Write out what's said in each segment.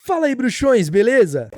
Fala aí, bruxões, beleza?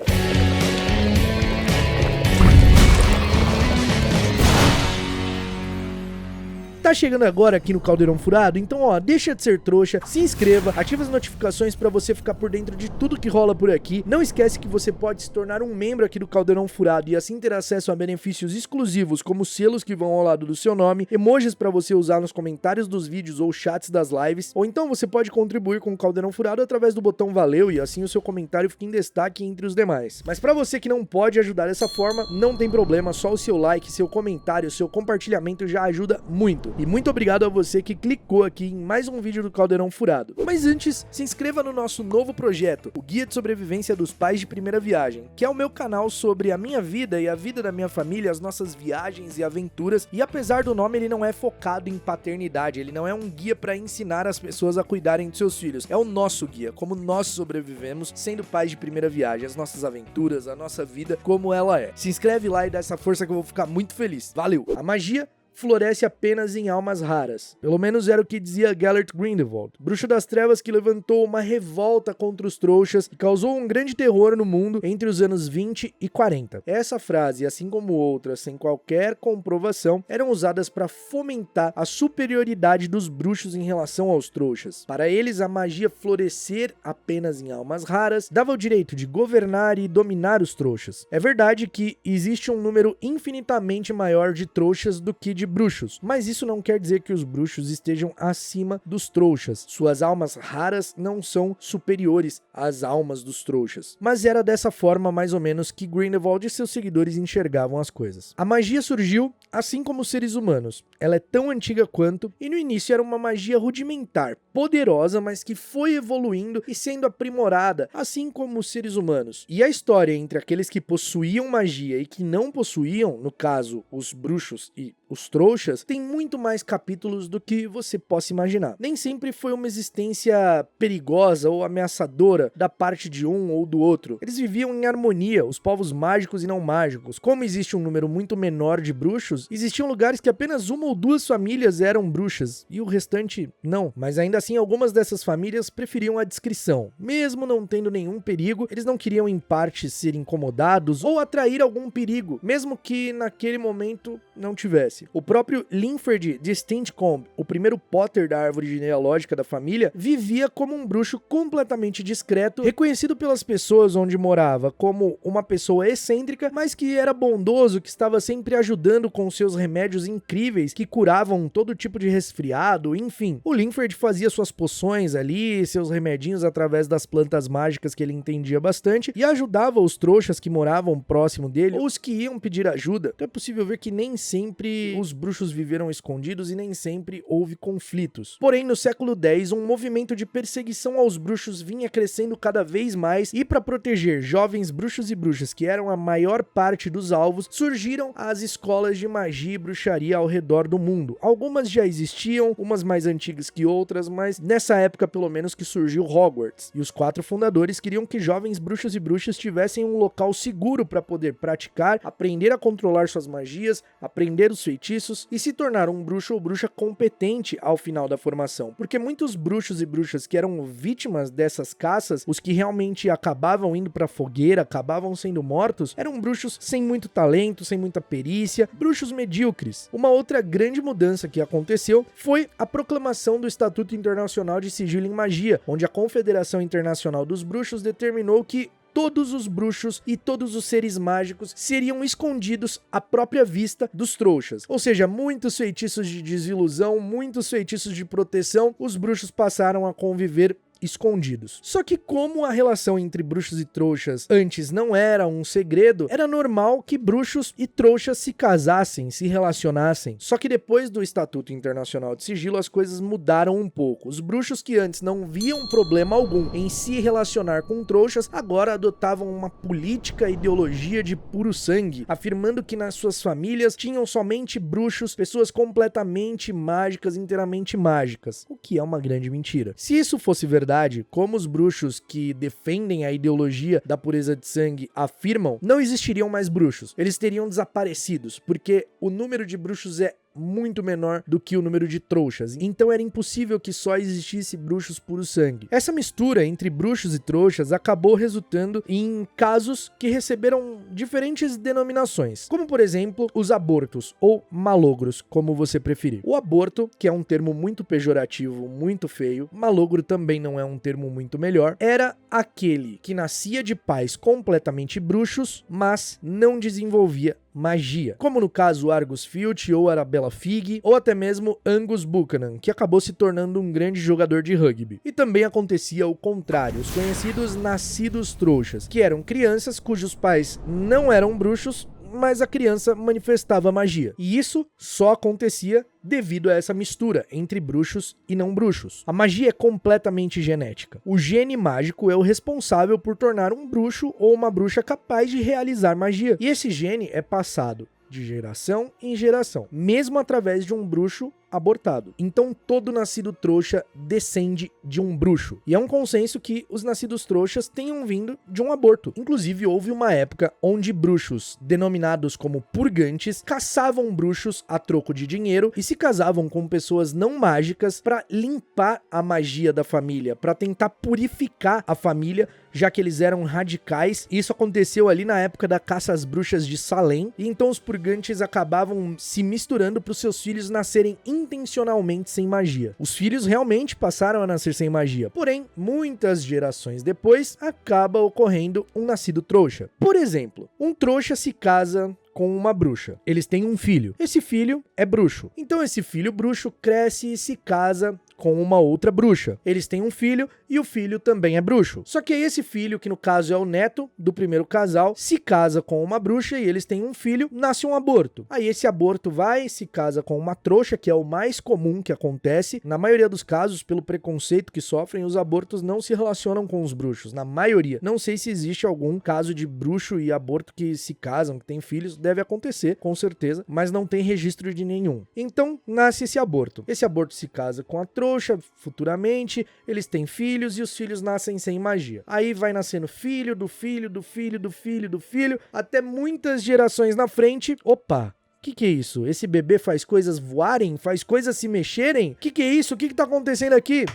Tá chegando agora aqui no Caldeirão Furado? Então ó, deixa de ser trouxa, se inscreva, ativa as notificações pra você ficar por dentro de tudo que rola por aqui. Não esquece que você pode se tornar um membro aqui do Caldeirão Furado e assim ter acesso a benefícios exclusivos como selos que vão ao lado do seu nome, emojis pra você usar nos comentários dos vídeos ou chats das lives, ou então você pode contribuir com o Caldeirão Furado através do botão valeu e assim o seu comentário fica em destaque entre os demais. Mas pra você que não pode ajudar dessa forma, não tem problema, só o seu like, seu comentário, seu compartilhamento já ajuda muito. E muito obrigado a você que clicou aqui em mais um vídeo do Caldeirão Furado. Mas antes, se inscreva no nosso novo projeto, o Guia de Sobrevivência dos Pais de Primeira Viagem, que é o meu canal sobre a minha vida e a vida da minha família, as nossas viagens e aventuras, e apesar do nome ele não é focado em paternidade, ele não é um guia para ensinar as pessoas a cuidarem de seus filhos, é o nosso guia, como nós sobrevivemos sendo pais de primeira viagem, as nossas aventuras, a nossa vida, como ela é. Se inscreve lá e dá essa força que eu vou ficar muito feliz. Valeu! A magia floresce apenas em almas raras. Pelo menos era o que dizia Gellert Grindelwald, bruxo das trevas que levantou uma revolta contra os trouxas e causou um grande terror no mundo entre os anos 20 e 40. Essa frase, assim como outras, sem qualquer comprovação, eram usadas para fomentar a superioridade dos bruxos em relação aos trouxas. Para eles, a magia florescer apenas em almas raras dava o direito de governar e dominar os trouxas. É verdade que existe um número infinitamente maior de trouxas do que de bruxos, mas isso não quer dizer que os bruxos estejam acima dos trouxas. Suas almas raras não são superiores às almas dos trouxas. Mas era dessa forma mais ou menos que Grindelwald e seus seguidores enxergavam as coisas. A magia surgiu assim como os seres humanos. Ela é tão antiga quanto, e no início era uma magia rudimentar, poderosa, mas que foi evoluindo e sendo aprimorada, assim como os seres humanos. E a história entre aqueles que possuíam magia e que não possuíam, no caso, os bruxos e os trouxas, tem muito mais capítulos do que você possa imaginar. Nem sempre foi uma existência perigosa ou ameaçadora da parte de um ou do outro. Eles viviam em harmonia, os povos mágicos e não mágicos. Como existe um número muito menor de bruxos, existiam lugares que apenas uma ou duas famílias eram bruxas e o restante não. Mas ainda assim, algumas dessas famílias preferiam a discrição. Mesmo não tendo nenhum perigo, eles não queriam em parte ser incomodados ou atrair algum perigo, mesmo que naquele momento não tivesse. O próprio Linfred de Stintcombe, o primeiro Potter da árvore genealógica da família, vivia como um bruxo completamente discreto, reconhecido pelas pessoas onde morava como uma pessoa excêntrica, mas que era bondoso, que estava sempre ajudando com seus remédios incríveis que curavam todo tipo de resfriado, enfim. O Linfred fazia suas poções ali, seus remedinhos através das plantas mágicas que ele entendia bastante e ajudava os trouxas que moravam próximo dele ou os que iam pedir ajuda. Então é possível ver que nem sempre os bruxos viveram escondidos e nem sempre houve conflitos. Porém, no século X, um movimento de perseguição aos bruxos vinha crescendo cada vez mais e para proteger jovens bruxos e bruxas que eram a maior parte dos alvos, surgiram as escolas de magia e bruxaria ao redor do mundo. Algumas já existiam, umas mais antigas que outras, mas nessa época pelo menos que surgiu Hogwarts. E os 4 fundadores queriam que jovens bruxos e bruxas tivessem um local seguro para poder praticar, aprender a controlar suas magias, aprender os feitiços e se tornar um bruxo ou bruxa competente ao final da formação. Porque muitos bruxos e bruxas que eram vítimas dessas caças, os que realmente acabavam indo pra fogueira, acabavam sendo mortos, eram bruxos sem muito talento, sem muita perícia, bruxos medíocres. Uma outra grande mudança que aconteceu foi a proclamação do Estatuto Internacional de Sigilo em Magia, onde a Confederação Internacional dos Bruxos determinou que todos os bruxos e todos os seres mágicos seriam escondidos à própria vista dos trouxas. Ou seja, muitos feitiços de desilusão, muitos feitiços de proteção, os bruxos passaram a conviver escondidos. Só que como a relação entre bruxos e trouxas antes não era um segredo, era normal que bruxos e trouxas se casassem, se relacionassem. Só que depois do Estatuto Internacional de Sigilo as coisas mudaram um pouco. Os bruxos que antes não viam problema algum em se relacionar com trouxas, agora adotavam uma política e ideologia de puro sangue, afirmando que nas suas famílias tinham somente bruxos, pessoas completamente mágicas, inteiramente mágicas, o que é uma grande mentira. Se isso fosse verdade, como os bruxos que defendem a ideologia da pureza de sangue afirmam, não existiriam mais bruxos. Eles teriam desaparecidos, porque o número de bruxos é muito menor do que o número de trouxas, então era impossível que só existisse bruxos puro sangue. Essa mistura entre bruxos e trouxas acabou resultando em casos que receberam diferentes denominações, como por exemplo os abortos, ou malogros, como você preferir. O aborto, que é um termo muito pejorativo, muito feio, malogro também não é um termo muito melhor, era aquele que nascia de pais completamente bruxos, mas não desenvolvia magia, como no caso Argus Filch ou Arabella Fig, ou até mesmo Angus Buchanan, que acabou se tornando um grande jogador de rugby. E também acontecia o contrário, os conhecidos nascidos trouxas, que eram crianças cujos pais não eram bruxos, mas a criança manifestava magia. E isso só acontecia devido a essa mistura entre bruxos e não bruxos. A magia é completamente genética. O gene mágico é o responsável por tornar um bruxo ou uma bruxa capaz de realizar magia. E esse gene é passado de geração em geração, mesmo através de um bruxo abortado. Então todo nascido trouxa descende de um bruxo. E é um consenso que os nascidos trouxas tenham vindo de um aborto. Inclusive houve uma época onde bruxos, denominados como purgantes, caçavam bruxos a troco de dinheiro e se casavam com pessoas não mágicas para limpar a magia da família, para tentar purificar a família, já que eles eram radicais. Isso aconteceu ali na época da caça às bruxas de Salem, e então os purgantes acabavam se misturando para os seus filhos nascerem intencionalmente sem magia. Os filhos realmente passaram a nascer sem magia, porém, muitas gerações depois, acaba ocorrendo um nascido trouxa. Por exemplo, um trouxa se casa com uma bruxa. Eles têm um filho. Esse filho é bruxo. Então esse filho bruxo cresce e se casa com uma outra bruxa. Eles têm um filho e o filho também é bruxo. Só que esse filho, que no caso é o neto do primeiro casal, se casa com uma bruxa e eles têm um filho, nasce um aborto. Aí esse aborto vai, se casa com uma trouxa, que é o mais comum que acontece. Na maioria dos casos, pelo preconceito que sofrem, os abortos não se relacionam com os bruxos. Na maioria. Não sei se existe algum caso de bruxo e aborto que se casam, que tem filhos. Deve acontecer, com certeza, mas não tem registro de nenhum. Então, nasce esse aborto. Esse aborto se casa com a trouxa futuramente, eles têm filhos e os filhos nascem sem magia. Aí vai nascendo filho, do filho, do filho, do filho, do filho, até muitas gerações na frente. Opa! Que é isso? Esse bebê faz coisas voarem? Faz coisas se mexerem? Que é isso? O que tá acontecendo aqui?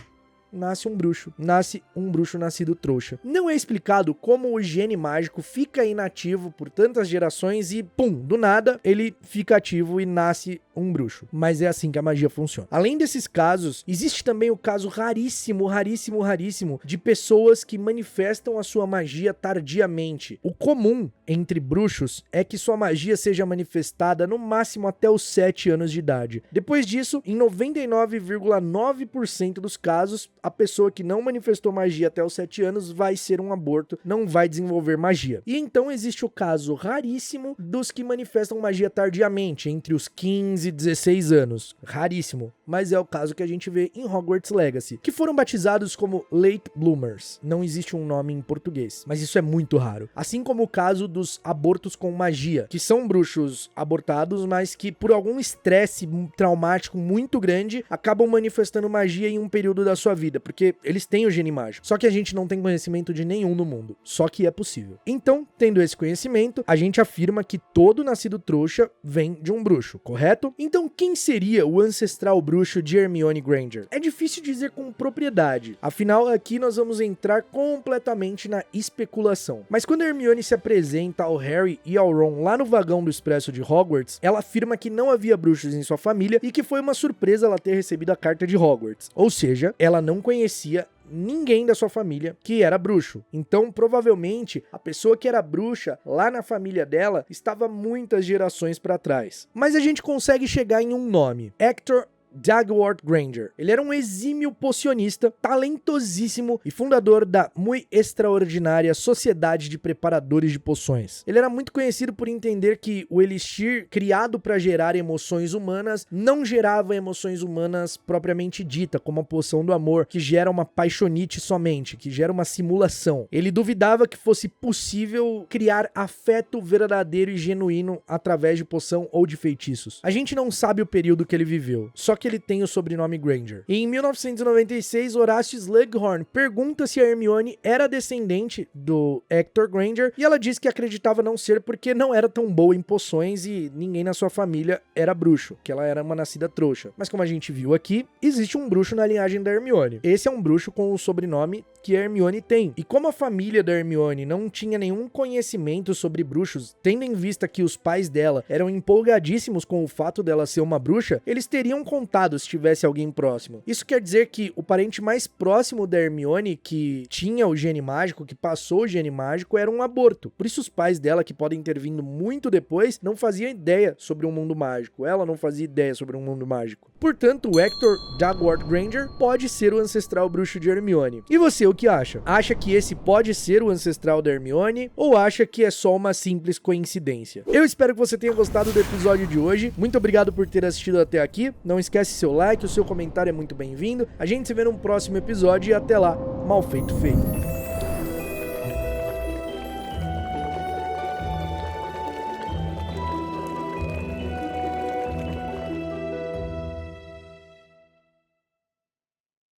Nasce um bruxo nascido trouxa. Não é explicado como o gene mágico fica inativo por tantas gerações e, pum, do nada, ele fica ativo e nasce um bruxo. Mas é assim que a magia funciona. Além desses casos, existe também o caso raríssimo de pessoas que manifestam a sua magia tardiamente. O comum entre bruxos é que sua magia seja manifestada no máximo até os 7 anos de idade. Depois disso, em 99,9% dos casos, a pessoa que não manifestou magia até os 7 anos vai ser um aborto, não vai desenvolver magia. E então existe o caso raríssimo dos que manifestam magia tardiamente, entre os 15 e 16 anos. Raríssimo, mas é o caso que a gente vê em Hogwarts Legacy, que foram batizados como Late Bloomers. Não existe um nome em português, mas isso é muito raro. Assim como o caso dos abortos com magia, que são bruxos abortados, mas que por algum estresse traumático muito grande, acabam manifestando magia em um período da sua vida, porque eles têm o gene mágico. Só que a gente não tem conhecimento de nenhum no mundo. Só que é possível. Então, tendo esse conhecimento, a gente afirma que todo nascido trouxa vem de um bruxo, correto? Então, quem seria o ancestral bruxo de Hermione Granger? É difícil dizer com propriedade. Afinal, aqui nós vamos entrar completamente na especulação. Mas quando Hermione se apresenta ao Harry e ao Ron lá no vagão do expresso de Hogwarts, ela afirma que não havia bruxos em sua família e que foi uma surpresa ela ter recebido a carta de Hogwarts. Ou seja, ela não conhecia ninguém da sua família que era bruxo. Então, provavelmente, a pessoa que era bruxa lá na família dela estava muitas gerações para trás. Mas a gente consegue chegar em um nome: Hector Dagworth Granger. Ele era um exímio pocionista, talentosíssimo e fundador da muito extraordinária Sociedade de Preparadores de Poções. Ele era muito conhecido por entender que o elixir criado para gerar emoções humanas não gerava emoções humanas propriamente dita, como a poção do amor, que gera uma paixonite somente, que gera uma simulação. Ele duvidava que fosse possível criar afeto verdadeiro e genuíno através de poção ou de feitiços. A gente não sabe o período que ele viveu, só que que ele tem o sobrenome Granger. E em 1996, Horace Slughorn pergunta se a Hermione era descendente do Hector Granger e ela diz que acreditava não ser porque não era tão boa em poções e ninguém na sua família era bruxo, que ela era uma nascida trouxa. Mas como a gente viu aqui, existe um bruxo na linhagem da Hermione. Esse é um bruxo com o sobrenome que a Hermione tem. E como a família da Hermione não tinha nenhum conhecimento sobre bruxos, tendo em vista que os pais dela eram empolgadíssimos com o fato dela ser uma bruxa, eles teriam contado se tivesse alguém próximo. Isso quer dizer que o parente mais próximo da Hermione, que tinha o gene mágico, que passou o gene mágico, era um aborto. Por isso os pais dela, que podem ter vindo muito depois, não faziam ideia sobre um mundo mágico. Ela não fazia ideia sobre um mundo mágico. Portanto, o Hector Dagworth Granger pode ser o ancestral bruxo de Hermione. E você, o que acha? Acha que esse pode ser o ancestral da Hermione ou acha que é só uma simples coincidência? Eu espero que você tenha gostado do episódio de hoje. Muito obrigado por ter assistido até aqui. Não esquece seu like, o seu comentário é muito bem-vindo. A gente se vê num próximo episódio e até lá. Mal feito, feio.